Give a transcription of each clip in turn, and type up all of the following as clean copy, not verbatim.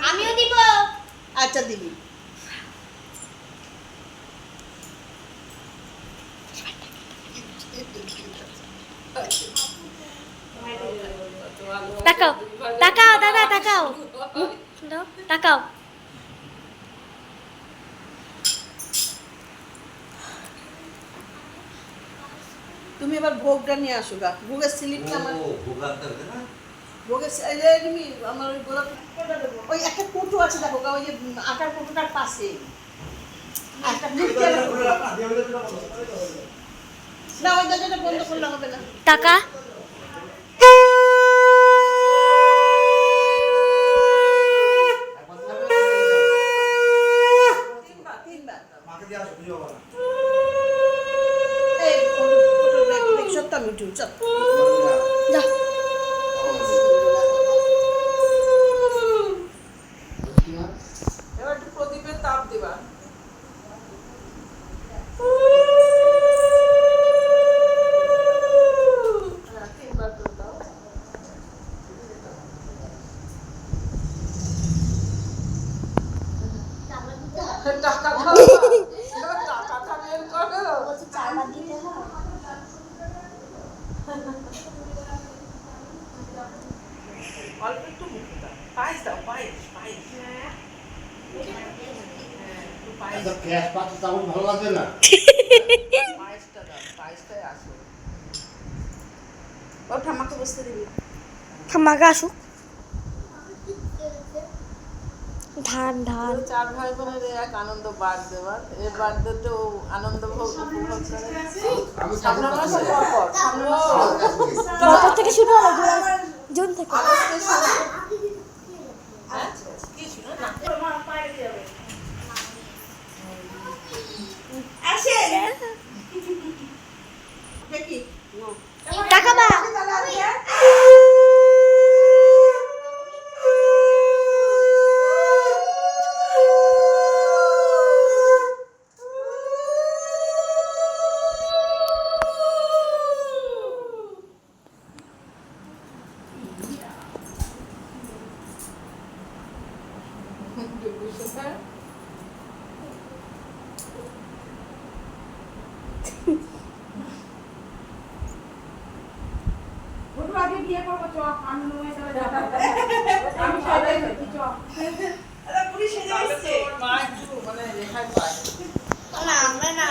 আমিও দিব। আচ্ছা দিবি। তাকাও তাকাও দাদা তাকাও তাকাও। তুমি এবার ভোগটা নিয়ে আসো গা। ভোগের স্লিপটা আমার ভোগের আমার ওই গোলাপ ওই একটা কোটো আছে দেখো গা, ওই যে আটার কোটোটার পাশে একটা না, ওই দরজাটা বন্ধ করলে হবে না। টাকা এবার একটু প্রদীপের তাপ দেবা। অল্প একটু মুখে দাও, পায়েস দাও, পায়েস পায়েস ভালো লাগবে না। পায়েসটা দাও, পায়েসটাই আসো। ও ঠাম্মাকে বসতে দিবি। ঠাম্মাকে আসুক। ধান ধান চার ভাই বোনের এক আনন্দ বার্থডে, এর বার্থডেতে ও আনন্দ ভোগ উপভোগ করে। সামনের মাসে পর সামনের মাসে থেকে শুরু হলো জুন থেকে। টাকা বা বিয়ে করবো চ আমি নয় আমি সাজাই চ আরে পুরি সেজে আসছে মা একটু মানে রেখায় পায় না আমরা না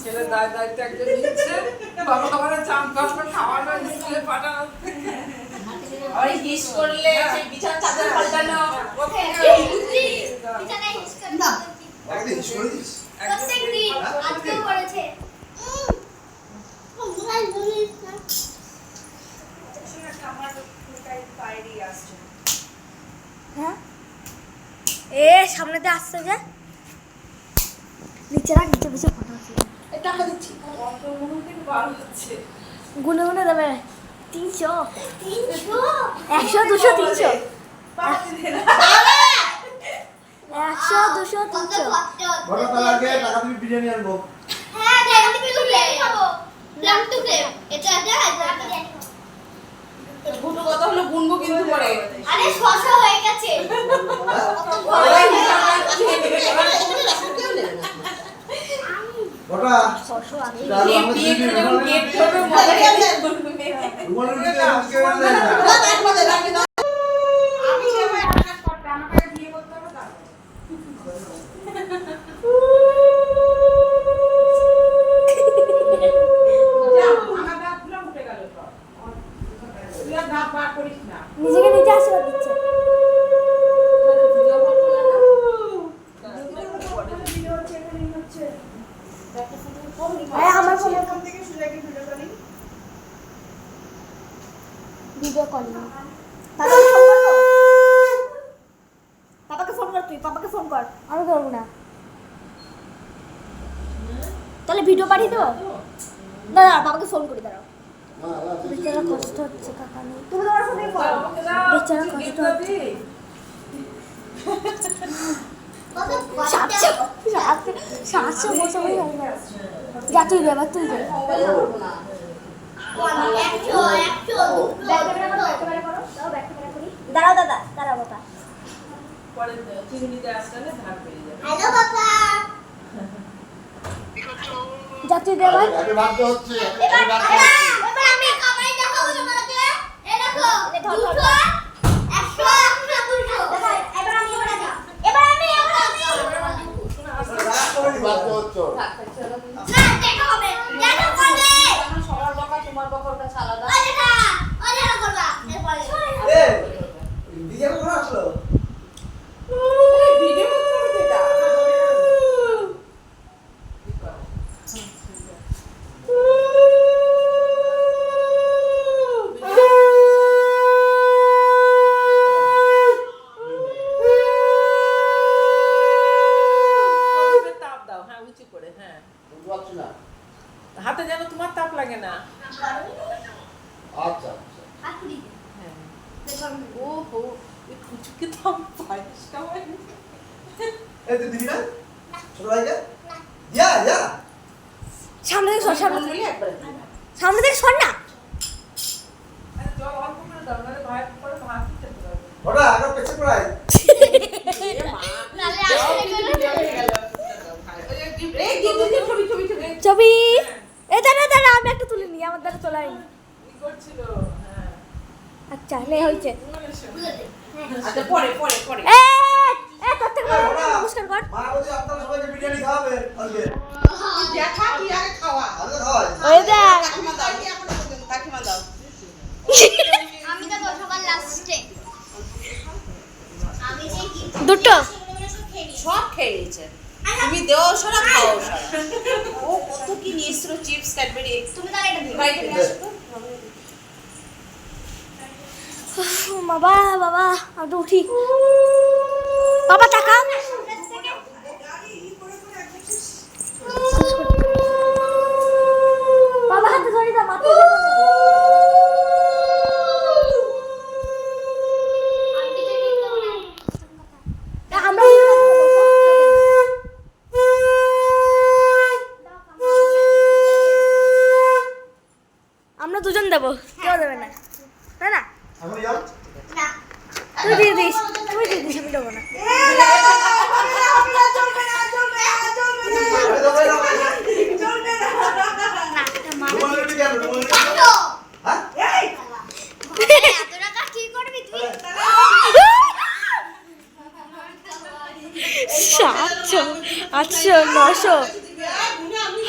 ছেলে দায়িত্ব একজন নিচ্ছে বাবা আমার চামচ করে খাওয়ানো স্কুলে পাঠানো ওই হিস করলে সেই বিছানা চাদর পাল্টানো বিছানায় হিস করে না একদিন শুনিস প্রত্যেকদিন আজকেও করেছে। হ্যাঁ এ সামনে দিয়ে আসছে যে নিচে রাখ, নিচে বসে ফটো আছে। টাকা দিচ্ছি কত মনে থেকে বার হচ্ছে গুনে গুনে দেবে 300 100 200 300 100 200 300। বড় তালাকে টাকা দিয়ে বিরিয়ানি আনবো। হ্যাঁ আমি বিরিয়ানি খাবো। প্ল্যান টু প্লেট এটা গুনবো কত হলো গুনবো কিন্তু পরে আরে 600 হয়ে গেছে। বড়া 600 আগে বিয়েতে যখন গেট করবে মজা তোমার ভিতরে আজকে না আমি যাবো এক কাজ করতে আমাকে বিয়ে করতে হবে তারপর আমার দাঁতগুলো উঠে গেল সব তুই আর দাঁত বার করিস না নিজেকে নিজে আশীর্বাদ দিচ্ছে। আমার ফোনে এখান থেকে সুজাকে ভিডিও করি ভিডিও কলিং। পাপাকে ফোন করো, পাপাকে ফোন কর, তুই পাপাকে ফোন কর। আমি করবো না, তাহলে ভিডিও পাঠিয়ে দেবো। দাঁড়া বাবাকে ফোন করি, দাঁড়াও। বেচারা কষ্ট হচ্ছে কাকা নেই, তুমি তোমার ফোনে করো। বেচারা কষ্ট হচ্ছে। সাতশো বছর হয়ে গেল। যা তুই এবার তুই যা। ব্যাক ক্যামেরা করো, ব্যাক ক্যামেরা করো, দাও ব্যাক ক্যামেরা করি। দাঁড়াও দাদা, দাঁড়াও বাবা। পরে চিরুনিতে আসলে ধার পেয়ে যাবে। হ্যালো বাবা। যাত্রী ড্রাইভার হ্যাপি বার্থডে হচ্ছে এবার হ্যাপি বার্থডে হচ্ছে এবার আমি কামাই দেখাবো তোমাদেরকে। এই দেখো 200 100 200 এবার আমি এবার আমি হ্যাপি বার্থডে হচ্ছে না দেখা হবে দেখা করবে আমার সবার বকা তোমার বকার কাছে আলাদা। ও দেখা করবা এরপরে ডিজে কোন আসলো ভিডিও করতে হবে এটা। তাপ দাও, হ্যাঁ উঁচু করে, হ্যাঁ বুঝতে পারছি না হাতে যেন তোমার তাপ লাগে না। আচ্ছা হাতুড়ি হ্যাঁ ও হো এই কুচুকে তাপ পায়েসটা হয়। এই তুই দিবি না ছোট ভাইকে ইয়া সামনে থেকে সর সামনে বললি একবারে দিই না। সামনে থেকে সর না আরে জল অল্প করে দাও, নাহলে ভাত পরে ভাত খেতে পারবে। ওটা আগে পেছনে পড়াই নালে আসলে এই দিদি ছবি ছবি ছবি ছবি এই দাঁড়া দাঁড়া আমি একটা তুলে নিই আমার দ্বারা তোলা হয়নি কি করছিল? হ্যাঁ আচ্ছা নে হয়েছে আচ্ছা পরে পরে পরে এ তোর থেকে বড় একটা নমস্কার কর মা বলছে আপনারা সবাইকে বিরিয়ানি খাওয়াবে আজকে দেখা কি আগে খাওয়া আজকে খাওয়াই ওই দেখ কাকিমা দাও এখন পর্যন্ত কাকিমা দাও আমি তো সবার লাস্টে আমি যে কি দুটো সব খেয়ে নিয়েছে। তুমি দেও সারা খাও সারা। ও কত কি নিয়েছিল, চিপস ক্যাডবেরি। তুমি তাহলে এটা দিও বাইরে নিয়ে আসো তো। বাবা বাবা আমি উঠি বাবা টাকা বাবা হাতে ধরে দাও মাথা আমরা আমরা দুজন দেবো কেউ দেবে না তাই না এখন যাও তুই দিয়ে দিস তুই দিয়ে দিস আমি দেবো না রুমালের দিকে কেন রুমালের হ্যাঁ সাতশো আটশো নশো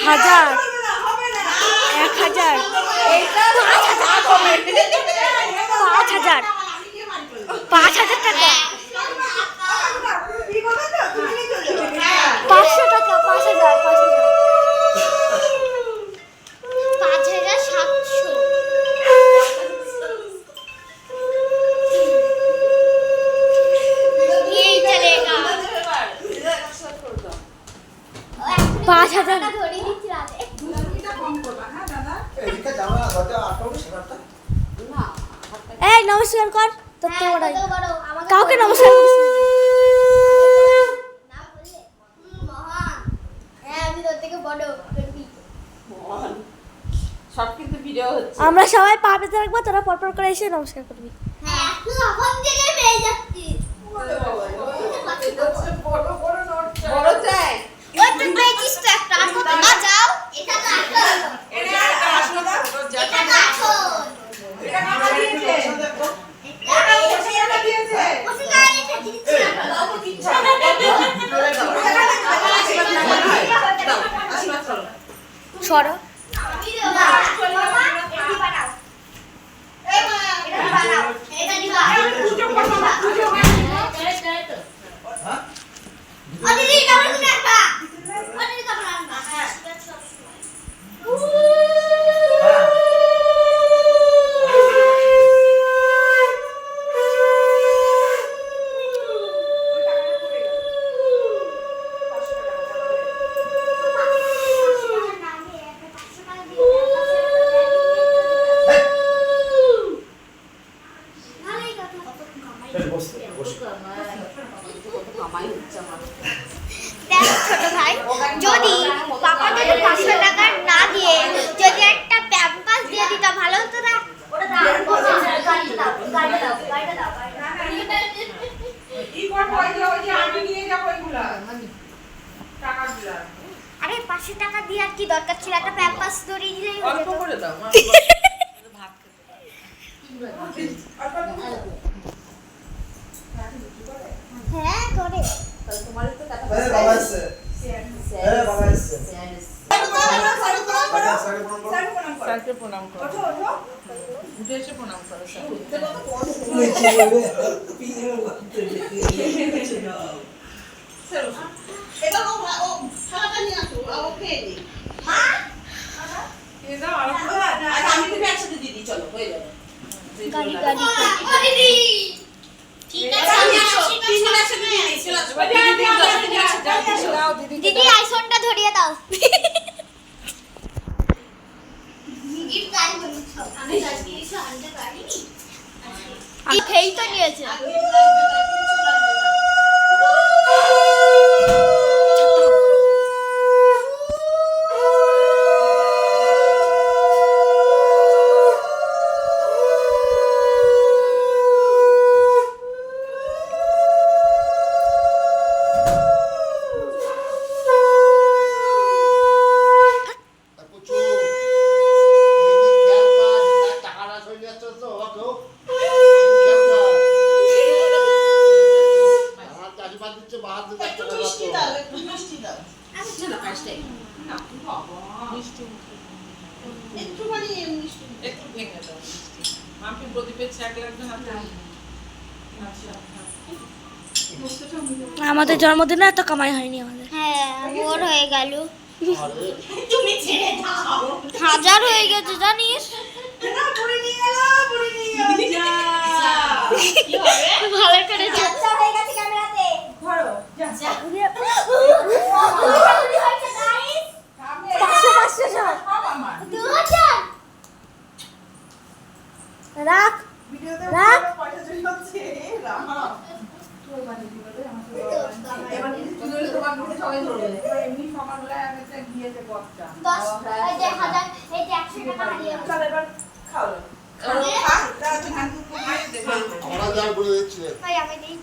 হাজার 1000 5,000 টাকা 500 টাকা 5,000 এদিকে জামা দরজা আটকাবো সেটা এই নমস্কার কর তোর তো বড় কাউকে নমস্কার করিস না বললে মহান হ্যাঁ আমি তোর থেকে বড় সব কিন্তু ভিডিও হচ্ছে। আমরা সবাই পা পেতে রাখবো তোরা পরপর করে এসে নমস্কার করবি হ্যাঁ তুই এখন থেকে পেয়ে যাচ্ছিস বড় চাই। ওই তুই পেয়েছিস তো একটা আসো তো যাও এটা তো আসল এটা আসো না এটা তো আসল এটা কারা দিয়েছে? এটা দিয়েছে। ওসি গাড়ি এটা দিচ্ছি সরো ছোট ভাই যদি পাপা যদি 500 টাকা না দিয়ে যদি একটা প্যাম্পাস দিয়ে দিত ভালো হতো না গাড়িটা দাও গাড়িটা দাও গাড়িটা দাও কি করবো ওই যে আমি নিয়ে যাবো ওইগুলা টাকাগুলা আরে 500 টাকা দিয়ে আর কি দরকার ছিল একটা প্যাম্পাস দড়িয়ে দিলেই হয়ে অল্প যেত করে দাও মা। ভাত খেতে হ্যাঁ করে তাহলে তোমারই তো টাকা আরে বাবা এসছে আরে বাবা এসছে স্যারকে প্রণাম করো। উঠে এসে প্রণাম করো স্যার। এটা ও খাওয়াটা নিয়ে আসো, ও খেয়ে নি। আচ্ছা, আমি তুমি একসাথে দিদি চলো হয়ে যাবে গাড়ি গাড়ি ঠিক আছে আমি তিনজন একসাথে দিয়ে দিই চলো দাও দিদি। দিদি আইফোনটা ধরিয়ে দাও দিদির গাড়ি বলছো আমি আজকে এসে আনতে পারিনি এই খেই তো নিয়েছে একটু মিষ্টি দাও, একটু মিষ্টি দাও। চলো ফার্স্টে একটুখানি মিষ্টি। একটু ভেঙে দাও মাম্পি প্রদীপের ছ্যাক লাগবে হাতে আমাদের জন্মদিনে এত কামাই হয়নি আমাদের। হ্যাঁ ওর হয়ে গেল তুমি ছেড়ে দাও 1000 হয়ে গেছে জানিস কি হবে ভালো করে যাচ্ছে হয়ে গেছে ক্যামেরাতে ধরো যা 500 সব সব আমার 2000 রাখ ভিডিওতে রাখ। পয়সা চলে যাচ্ছে রাম এবার তুই তোমার ভিডিও সবাই ধরবে এবার এমনি সকালবেলায় আমি একটা গিয়েছে বক্সটা 10 এই যে 1000 এই যে 100 টাকা হারিয়ে গেছে চল এবার খাও খাবে? খা, তাড়াতাড়ি হাত মুখ ধুয়ে দেবে আমরা যা বলে দিচ্ছি ভাই আমি দিই